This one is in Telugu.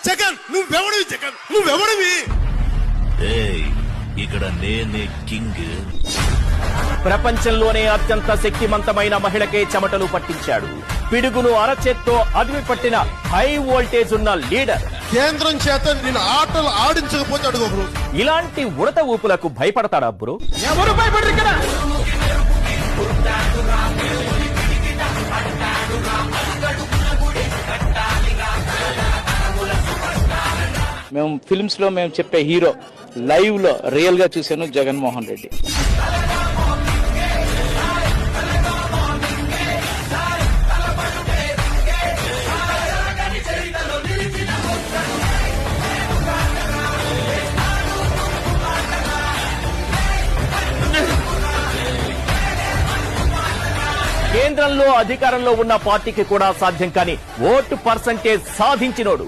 జగన్ నువ్వెవడివి? జగన్ నువ్వెవడివి? ఇక్కడ నేనే కింగ్. ప్రపంచంలోనే అత్యంత శక్తివంతమైన మహిళకే చెమటలు పట్టించాడు. పిడుగును అరచేత్తో అదిమి పట్టిన హై వోల్టేజ్ ఉన్న లీడర్. కేంద్రం చేత నేను ఆటలు ఆడించకపోతే అడుగు బ్రో. ఇలాంటి ఉడత ఊపులకు భయపడతాడా బ్రో? ఎవరు భయపడరు ఇక్కడ. మేము ఫిల్మ్స్ లో మేము చెప్పే హీరో లైవ్ లో రియల్ గా చూశాను జగన్మోహన్ రెడ్డి. కేంద్రంలో అధికారంలో ఉన్న పార్టీకి కూడా సాధ్యం కాని ఓటు పర్సంటేజ్ సాధించినోడు.